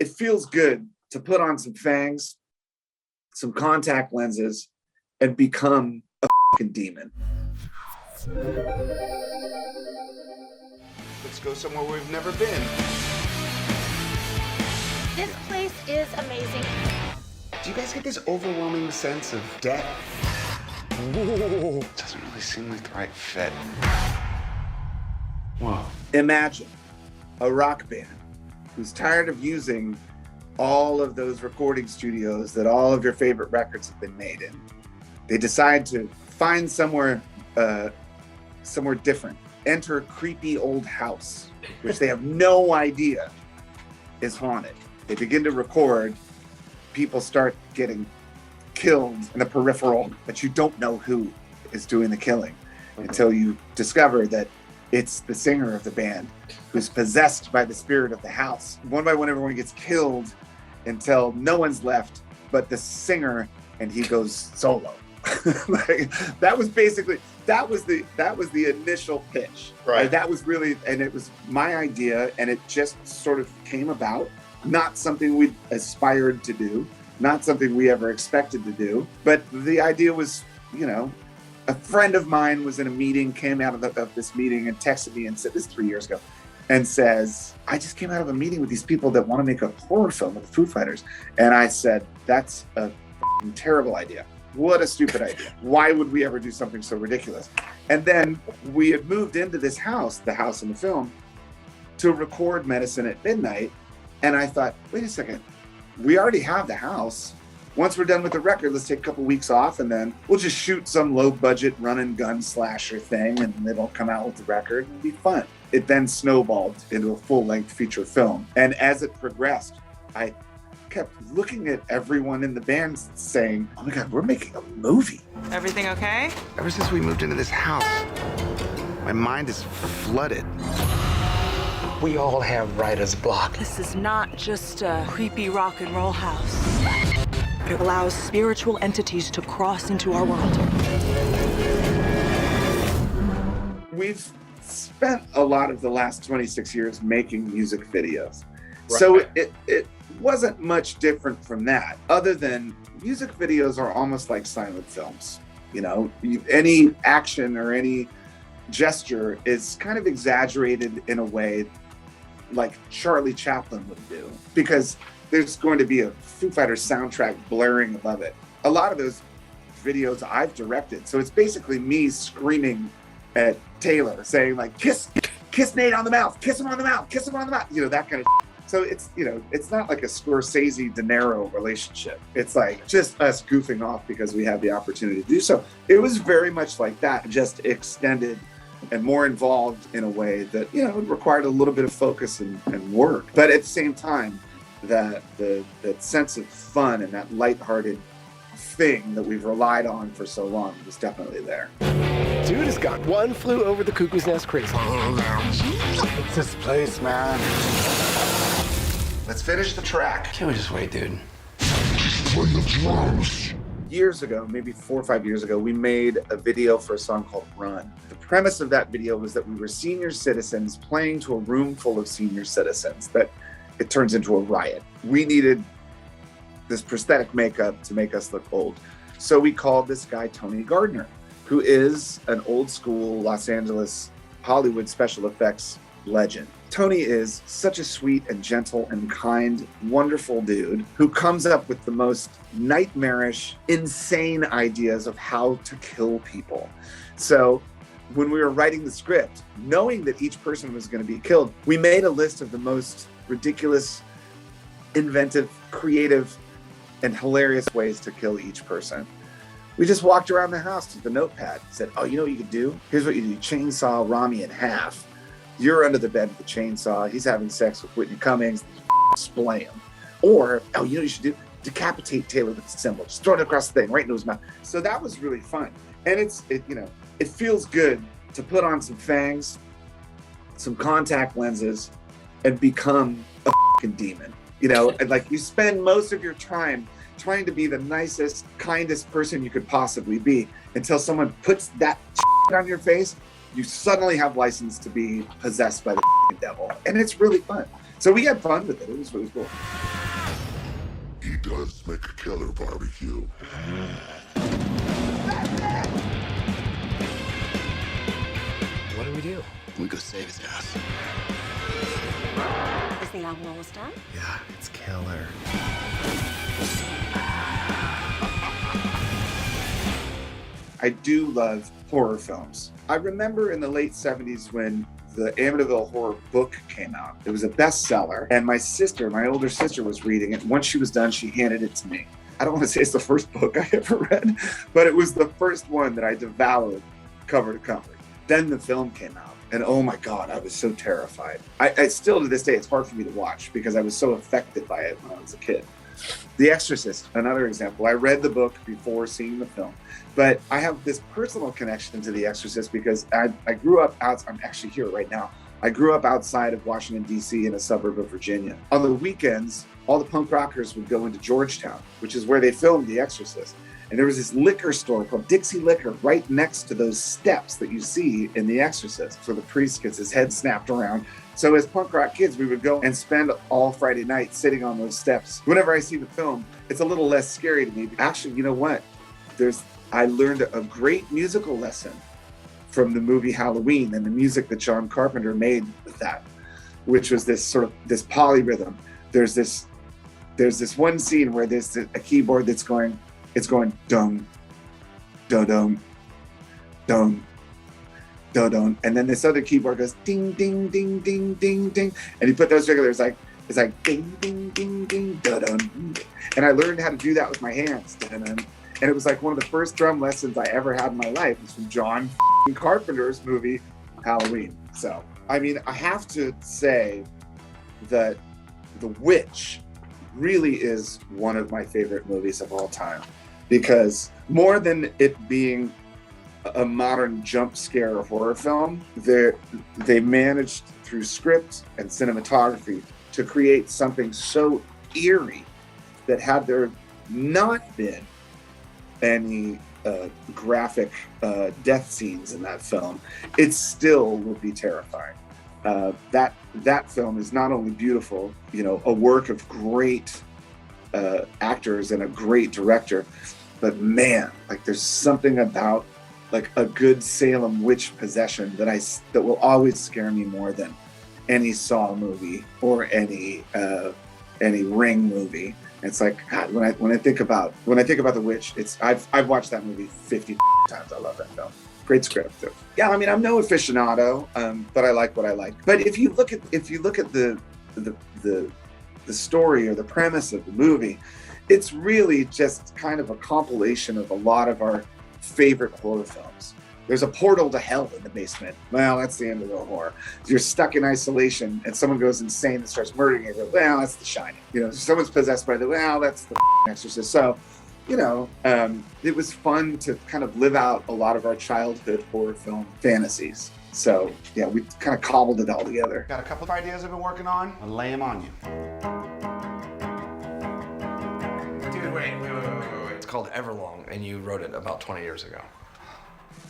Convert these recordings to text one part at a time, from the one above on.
it feels good to put on some fangs, some contact lenses, and become a fucking demon. Let's go somewhere we've never been. This place is amazing. Do you guys get this overwhelming sense of death? Ooh. Doesn't really seem like the right fit. Whoa. Imagine a rock band who's tired of using all of those recording studios that all of your favorite records have been made in. They decide to find somewhere different, enter a creepy old house, which they have no idea is haunted. They begin to record. People start getting killed in the peripheral, but you don't know who is doing the killing until you discover that it's the singer of the band who's possessed by the spirit of the house. One by one, everyone gets killed until no one's left but the singer, and he goes solo. That was the initial pitch. Right. That was really, and it was my idea, and it just sort of came about. Not something we aspired to do, not something we ever expected to do, but the idea was, a friend of mine was in a meeting, came out of this meeting and texted me and said, this is 3 years ago, and says, I just came out of a meeting with these people that want to make a horror film with the Foo Fighters. And I said, that's a terrible idea. What a stupid idea. Why would we ever do something so ridiculous? And then we had moved into this house, the house in the film, to record Medicine at Midnight. And I thought, wait a second, we already have the house. Once we're done with the record, let's take a couple weeks off, and then we'll just shoot some low budget run and gun slasher thing, and it'll come out with the record and it'll be fun. It then snowballed into a full length feature film. And as it progressed, I kept looking at everyone in the band saying, oh my God, we're making a movie. Everything okay? Ever since we moved into this house, my mind is flooded. We all have writer's block. This is not just a creepy rock and roll house. It allows spiritual entities to cross into our world. We've spent a lot of the last 26 years making music videos. Right. So it wasn't much different from that, other than music videos are almost like silent films. Any action or any gesture is kind of exaggerated in a way like Charlie Chaplin would do, because there's going to be a Foo Fighters soundtrack blaring above it. A lot of those videos I've directed, so it's basically me screaming at Taylor saying like, kiss Nate on the mouth, kiss him on the mouth, kiss him on the mouth, that kind of So it's not like a Scorsese De Niro relationship. It's like just us goofing off because we have the opportunity to do so. It was very much like that, just extended and more involved in a way that, it required a little bit of focus and work. But at the same time, that sense of fun and that lighthearted thing that we've relied on for so long was definitely there. Dude has got one flew over the cuckoo's nest crazy. It's this place, man. Let's finish the track. Can't we just wait, dude? Years ago, maybe 4 or 5 years ago, we made a video for a song called Run. The premise of that video was that we were senior citizens playing to a room full of senior citizens, that it turns into a riot. We needed this prosthetic makeup to make us look old. So we called this guy Tony Gardner, who is an old school Los Angeles Hollywood special effects legend. Tony is such a sweet and gentle and kind, wonderful dude who comes up with the most nightmarish, insane ideas of how to kill people. So when we were writing the script, knowing that each person was going to be killed, we made a list of the most ridiculous, inventive, creative, and hilarious ways to kill each person. We just walked around the house with the notepad, said, oh, you know what you could do? Here's what you do. Chainsaw Rami in half. You're under the bed with the chainsaw. He's having sex with Whitney Cummings. Splay him. Or, oh, you know what you should do? Decapitate Taylor with the symbol. Just throw it across the thing, right into his mouth. So that was really fun. And it feels good to put on some fangs, some contact lenses, and become a fucking demon. And like you spend most of your time trying to be the nicest, kindest person you could possibly be until someone puts that on your face. You suddenly have license to be possessed by the devil. And it's really fun. So we had fun with it. It was really cool. He does make a killer barbecue. What do we do? We go save his ass. Is the album almost done? Yeah, it's killer. I do love horror films. I remember in the late 70s when the Amityville Horror book came out. It was a bestseller, and my older sister, was reading it. Once she was done, she handed it to me. I don't want to say it's the first book I ever read, but it was the first one that I devoured cover to cover. Then the film came out, and oh my God, I was so terrified. I still, to this day, it's hard for me to watch because I was so affected by it when I was a kid. The Exorcist, another example. I read the book before seeing the film, but I have this personal connection to The Exorcist because I grew up I'm actually here right now. I grew up outside of Washington, D.C. in a suburb of Virginia. On the weekends, all the punk rockers would go into Georgetown, which is where they filmed The Exorcist. And there was this liquor store called Dixie Liquor right next to those steps that you see in The Exorcist. So the priest gets his head snapped around. So as punk rock kids, we would go and spend all Friday night sitting on those steps. Whenever I see the film, it's a little less scary to me. Actually, you know what? I learned a great musical lesson from the movie Halloween and the music that John Carpenter made with that, which was this polyrhythm. There's this one scene where there's a keyboard it's going dong, do dong, dong, do dong, and then this other keyboard goes ding ding ding ding ding ding, and you put those together, it's like ding ding ding ding do dong, and I learned how to do that with my hands, and it was like one of the first drum lessons I ever had in my life. It was from John Carpenter's movie Halloween. So I mean, I have to say that The Witch really is one of my favorite movies of all time, because more than it being a modern jump scare horror film, they managed through script and cinematography to create something so eerie that had there not been any graphic death scenes in that film, it still would be terrifying. That film is not only beautiful, a work of great actors and a great director, but man, like there's something about like a good Salem witch possession that will always scare me more than any Saw movie or any Ring movie. It's like, God, when I think about The Witch, I've watched that movie 50 times. I love that film. Great script too. Yeah, I mean, I'm no aficionado, but I like what I like. But if you look at the story or the premise of the movie, it's really just kind of a compilation of a lot of our favorite horror films. There's a portal to hell in the basement. Well, that's the end of the horror. You're stuck in isolation and someone goes insane and starts murdering you. Well, that's The Shining. Someone's possessed by that's the Exorcist. So, it was fun to kind of live out a lot of our childhood horror film fantasies. So, yeah, we kind of cobbled it all together. Got a couple of ideas I've been working on. I'll lay them on you. Dude, wait. It's called Everlong, and you wrote it about 20 years ago.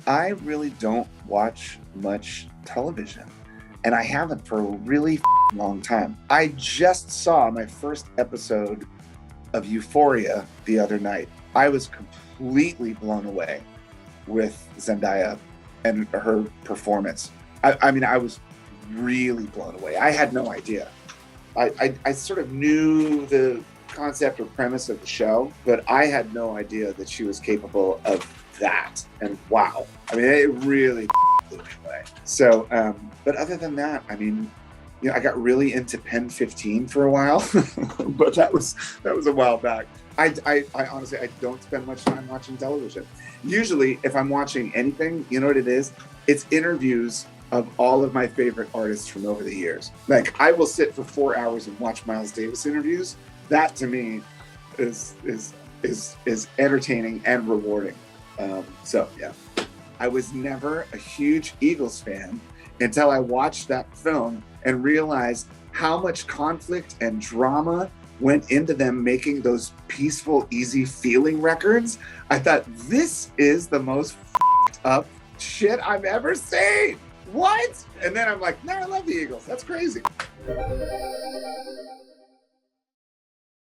I really don't watch much television, and I haven't for a really long time. I just saw my first episode of Euphoria the other night. I was completely blown away with Zendaya and her performance. I mean, I was really blown away. I had no idea. I sort of knew the concept or premise of the show, but I had no idea that she was capable of that. And wow, I mean, it really blew me away. So, but other than that, I mean, I got really into Pen 15 for a while, but that was a while back. I honestly, I don't spend much time watching television. Usually, if I'm watching anything, you know what it is? It's interviews of all of my favorite artists from over the years. Like, I will sit for 4 hours and watch Miles Davis interviews. That to me is entertaining and rewarding. So yeah, I was never a huge Eagles fan until I watched that film and realized how much conflict and drama went into them making those peaceful, easy feeling records. I thought, this is the most up shit I've ever seen. what? And then I'm like, no, I love the Eagles. That's crazy.